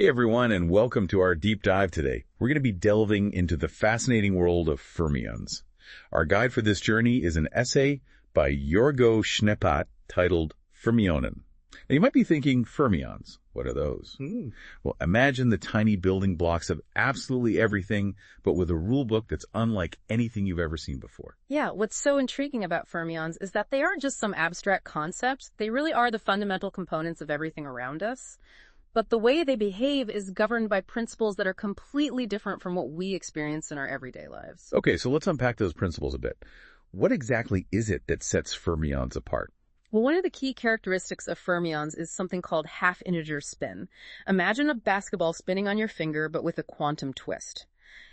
Hey everyone, and welcome to our deep dive today. We're going to be delving into the fascinating world of fermions. Our guide for this journey is an essay by Jorgo Schneepatt titled Fermionen. Now you might be thinking, fermions, what are those? Well, imagine the tiny building blocks of absolutely everything, but with a rule book that's unlike anything you've ever seen before. Yeah, what's so intriguing about fermions is that they aren't just some abstract concepts. They really are the fundamental components of everything around us. But the way they behave is governed by principles that are completely different from what we experience in our everyday lives. Okay, so let's unpack those principles a bit. What exactly is it that sets fermions apart? Well, one of the key characteristics of fermions is something called half-integer spin. Imagine a basketball spinning on your finger, but with a quantum twist.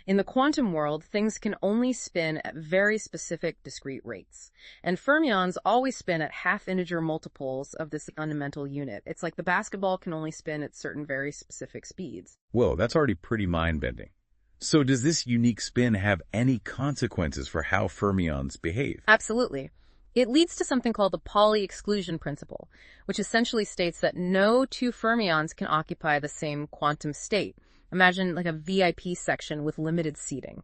In the quantum world, things can only spin at very specific discrete rates. And fermions always spin at half-integer multiples of this fundamental unit. It's like the basketball can only spin at certain very specific speeds. Whoa, that's already pretty mind-bending. So does this unique spin have any consequences for how fermions behave? Absolutely. It leads to something called the Pauli exclusion principle, which essentially states that no two fermions can occupy the same quantum state. Imagine like a VIP section with limited seating.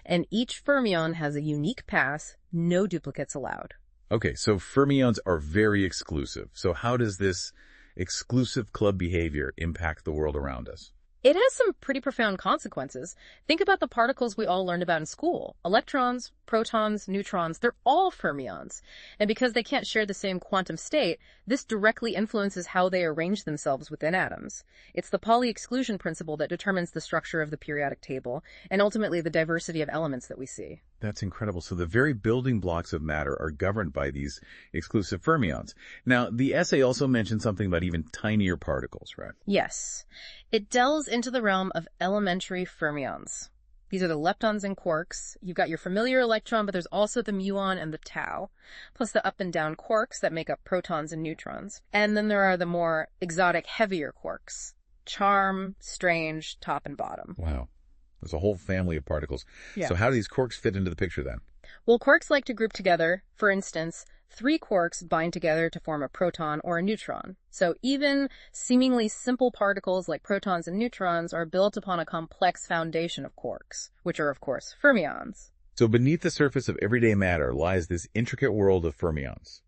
And each fermion has a unique pass, no duplicates allowed. Okay, so fermions are very exclusive. So how does this exclusive club behavior impact the world around us? It has some pretty profound consequences. Think about the particles we all learned about in school. Electrons, protons, neutrons, they're all fermions. And because they can't share the same quantum state, this directly influences how they arrange themselves within atoms. It's the Pauli exclusion principle that determines the structure of the periodic table and ultimately the diversity of elements that we see. That's incredible. So the very building blocks of matter are governed by these exclusive fermions. Now, the essay also mentioned something about even tinier particles, right? Yes. It delves into the realm of elementary fermions. These are the leptons and quarks. You've got your familiar electron, but there's also the muon and the tau, plus the up and down quarks that make up protons and neutrons. And then there are the more exotic, heavier quarks. Charm, strange, top and bottom. Wow. There's a whole family of particles. Yeah. So how do these quarks fit into the picture then? Well, quarks like to group together. For instance, 3 quarks bind together to form a proton or a neutron. So even seemingly simple particles like protons and neutrons are built upon a complex foundation of quarks, which are, of course, fermions. So beneath the surface of everyday matter lies this intricate world of fermions,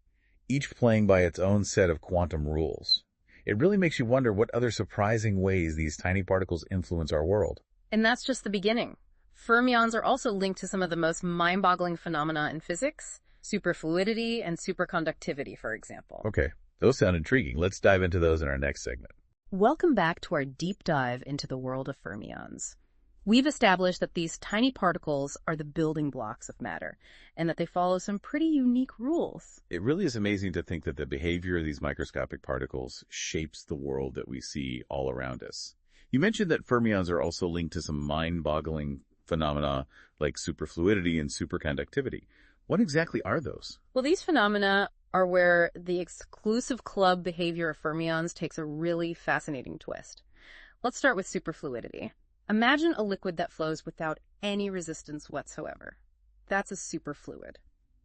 each playing by its own set of quantum rules. It really makes you wonder what other surprising ways these tiny particles influence our world. And that's just the beginning. Fermions are also linked to some of the most mind-boggling phenomena in physics, superfluidity and superconductivity, for example. Okay, those sound intriguing. Let's dive into those in our next segment. Welcome back to our deep dive into the world of fermions. We've established that these tiny particles are the building blocks of matter, and that they follow some pretty unique rules. It really is amazing to think that the behavior of these microscopic particles shapes the world that we see all around us. You mentioned that fermions are also linked to some mind-boggling phenomena like superfluidity and superconductivity. What exactly are those? Well, these phenomena are where the exclusive club behavior of fermions takes a really fascinating twist. Let's start with superfluidity. Imagine a liquid that flows without any resistance whatsoever. That's a superfluid.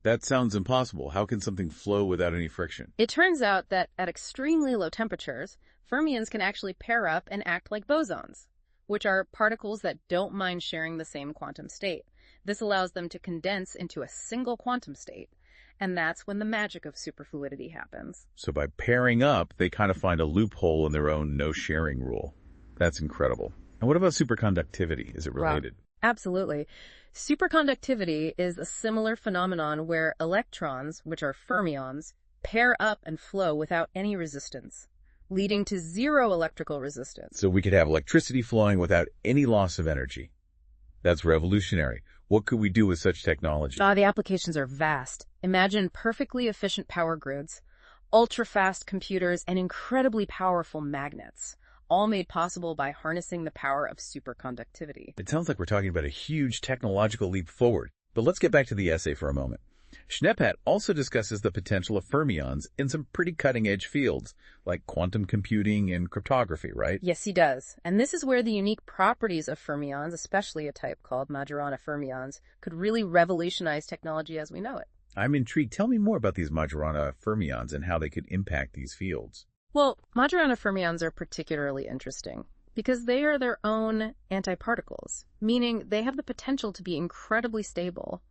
That sounds impossible. How can something flow without any friction? It turns out that at extremely low temperatures, fermions can actually pair up and act like bosons, which are particles that don't mind sharing the same quantum state. This allows them to condense into a single quantum state, and that's when the magic of superfluidity happens. So by pairing up, they kind of find a loophole in their own no-sharing rule. That's incredible. And what about superconductivity? Is it related? Wow. Absolutely. Superconductivity is a similar phenomenon where electrons, which are fermions, pair up and flow without any resistance, leading to zero electrical resistance. So we could have electricity flowing without any loss of energy. That's revolutionary. What could we do with such technology? The applications are vast. Imagine perfectly efficient power grids, ultra-fast computers, and incredibly powerful magnets, all made possible by harnessing the power of superconductivity. It sounds like we're talking about a huge technological leap forward. But let's get back to the essay for a moment. Schneepatt also discusses the potential of fermions in some pretty cutting-edge fields, like quantum computing and cryptography, right? Yes, he does. And this is where the unique properties of fermions, especially a type called Majorana fermions, could really revolutionize technology as we know it. I'm intrigued. Tell me more about these Majorana fermions and how they could impact these fields. Well, Majorana fermions are particularly interesting. Because they are their own antiparticles, meaning they have the potential to be incredibly stable.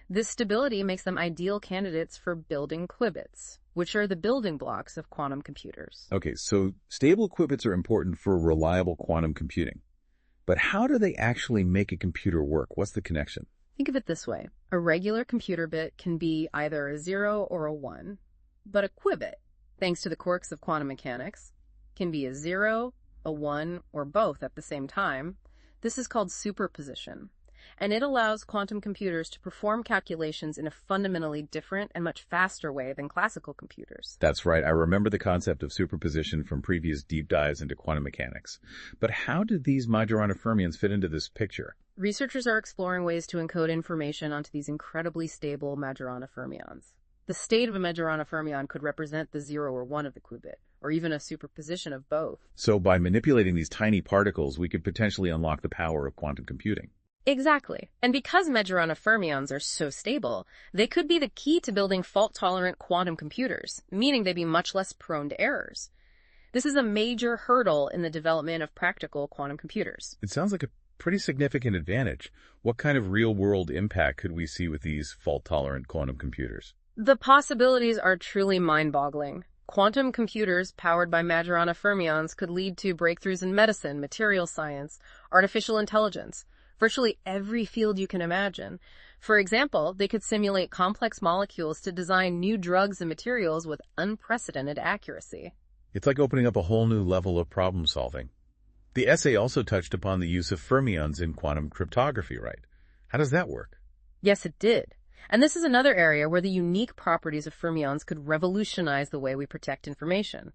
This stability makes them ideal candidates for building qubits, which are the building blocks of quantum computers. Okay, so stable qubits are important for reliable quantum computing. But how do they actually make a computer work? What's the connection? Think of it this way. A regular computer bit can be either a 0 or a 1, but a qubit, thanks to the quirks of quantum mechanics, can be a 0, a 1, or both at the same time. This is called superposition, and it allows quantum computers to perform calculations in a fundamentally different and much faster way than classical computers. That's right. I remember the concept of superposition from previous deep dives into quantum mechanics. But how do these Majorana fermions fit into this picture? Researchers are exploring ways to encode information onto these incredibly stable Majorana fermions. The state of a Majorana fermion could represent the 0 or 1 of the qubit, or even a superposition of both. So by manipulating these tiny particles, we could potentially unlock the power of quantum computing. Exactly. And because Majorana fermions are so stable, they could be the key to building fault-tolerant quantum computers, meaning they'd be much less prone to errors. This is a major hurdle in the development of practical quantum computers. It sounds like a pretty significant advantage. What kind of real-world impact could we see with these fault-tolerant quantum computers? The possibilities are truly mind-boggling. Quantum computers powered by Majorana fermions could lead to breakthroughs in medicine, material science, artificial intelligence, virtually every field you can imagine. For example, they could simulate complex molecules to design new drugs and materials with unprecedented accuracy. It's like opening up a whole new level of problem solving. The essay also touched upon the use of fermions in quantum cryptography, right? How does that work? Yes, it did. And this is another area where the unique properties of fermions could revolutionize the way we protect information.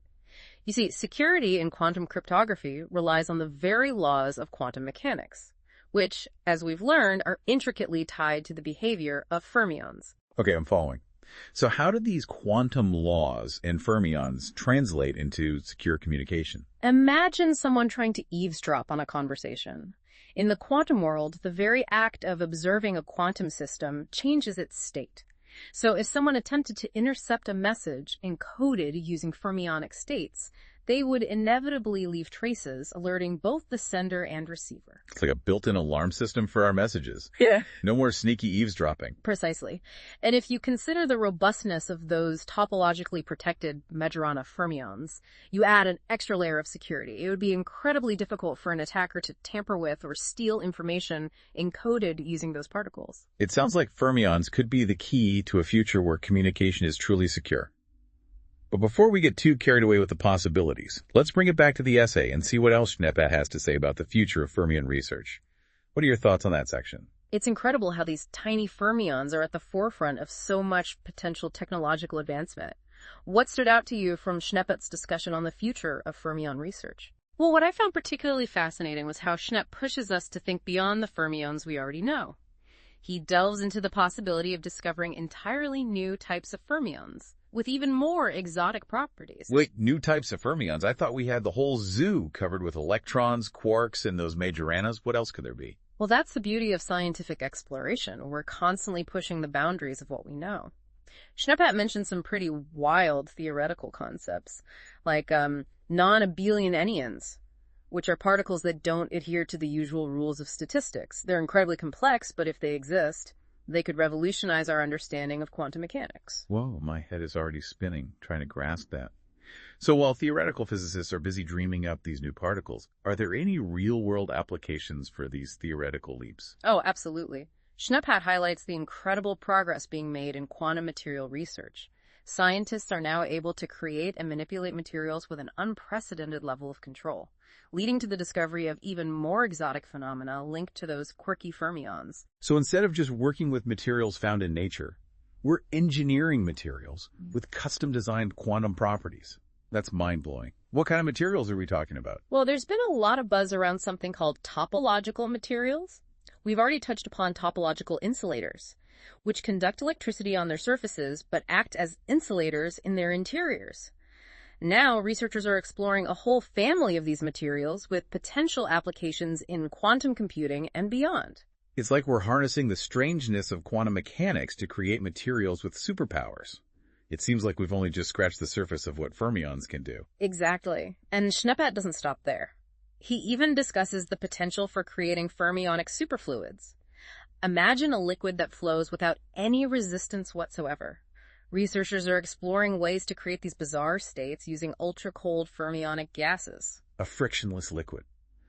You see, security in quantum cryptography relies on the very laws of quantum mechanics, which, as we've learned, are intricately tied to the behavior of fermions. Okay, I'm following. So how do these quantum laws and fermions translate into secure communication? Imagine someone trying to eavesdrop on a conversation. In the quantum world, the very act of observing a quantum system changes its state. So if someone attempted to intercept a message encoded using fermionic states, they would inevitably leave traces alerting both the sender and receiver. It's like a built-in alarm system for our messages. Yeah. No more sneaky eavesdropping. Precisely. And if you consider the robustness of those topologically protected Majorana fermions, you add an extra layer of security. It would be incredibly difficult for an attacker to tamper with or steal information encoded using those particles. It sounds like fermions could be the key to a future where communication is truly secure. But before we get too carried away with the possibilities, let's bring it back to the essay and see what else Schneepat has to say about the future of fermion research. What are your thoughts on that section? It's incredible how these tiny fermions are at the forefront of so much potential technological advancement. What stood out to you from Schneepat's discussion on the future of fermion research? Well, what I found particularly fascinating was how Schneep pushes us to think beyond the fermions we already know. He delves into the possibility of discovering entirely new types of fermions, with even more exotic properties. Wait, new types of fermions? I thought we had the whole zoo covered with electrons, quarks, and those Majoranas. What else could there be? Well, that's the beauty of scientific exploration. We're constantly pushing the boundaries of what we know. Schneepat mentioned some pretty wild theoretical concepts, like non-abelian anyons, which are particles that don't adhere to the usual rules of statistics. They're incredibly complex, but if they exist, they could revolutionize our understanding of quantum mechanics. Whoa, my head is already spinning, trying to grasp that. So while theoretical physicists are busy dreaming up these new particles, are there any real-world applications for these theoretical leaps? Oh, absolutely. Schneepat highlights the incredible progress being made in quantum material research. Scientists are now able to create and manipulate materials with an unprecedented level of control, leading to the discovery of even more exotic phenomena linked to those quirky fermions. So instead of just working with materials found in nature, we're engineering materials with custom-designed quantum properties. That's mind-blowing. What kind of materials are we talking about? Well, there's been a lot of buzz around something called topological materials. We've already touched upon topological insulators, which conduct electricity on their surfaces but act as insulators in their interiors. Now, researchers are exploring a whole family of these materials with potential applications in quantum computing and beyond. It's like we're harnessing the strangeness of quantum mechanics to create materials with superpowers. It seems like we've only just scratched the surface of what fermions can do. Exactly. And Schneepat doesn't stop there. He even discusses the potential for creating fermionic superfluids. Imagine a liquid that flows without any resistance whatsoever. Researchers are exploring ways to create these bizarre states using ultra-cold fermionic gases. A frictionless liquid.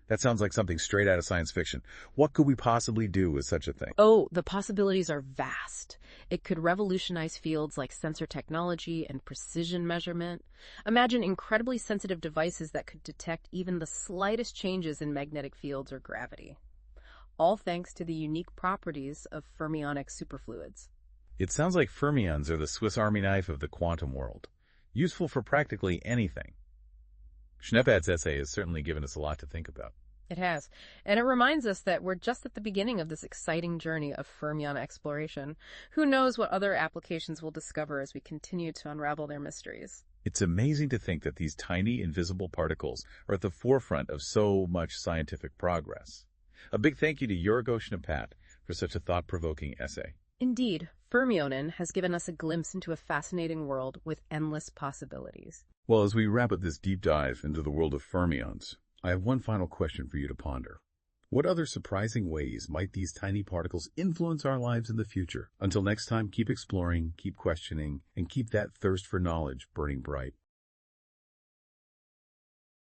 That sounds like something straight out of science fiction. What could we possibly do with such a thing? Oh, the possibilities are vast. It could revolutionize fields like sensor technology and precision measurement. Imagine incredibly sensitive devices that could detect even the slightest changes in magnetic fields or gravity. All thanks to the unique properties of fermionic superfluids. It sounds like fermions are the Swiss Army knife of the quantum world, useful for practically anything. Schneppat's essay has certainly given us a lot to think about. It has. And it reminds us that we're just at the beginning of this exciting journey of fermion exploration. Who knows what other applications we'll discover as we continue to unravel their mysteries. It's amazing to think that these tiny, invisible particles are at the forefront of so much scientific progress. A big thank you to Enrico Fermi for such a thought-provoking essay. Indeed, Fermionin has given us a glimpse into a fascinating world with endless possibilities. Well, as we wrap up this deep dive into the world of fermions, I have one final question for you to ponder. What other surprising ways might these tiny particles influence our lives in the future? Until next time, keep exploring, keep questioning, and keep that thirst for knowledge burning bright.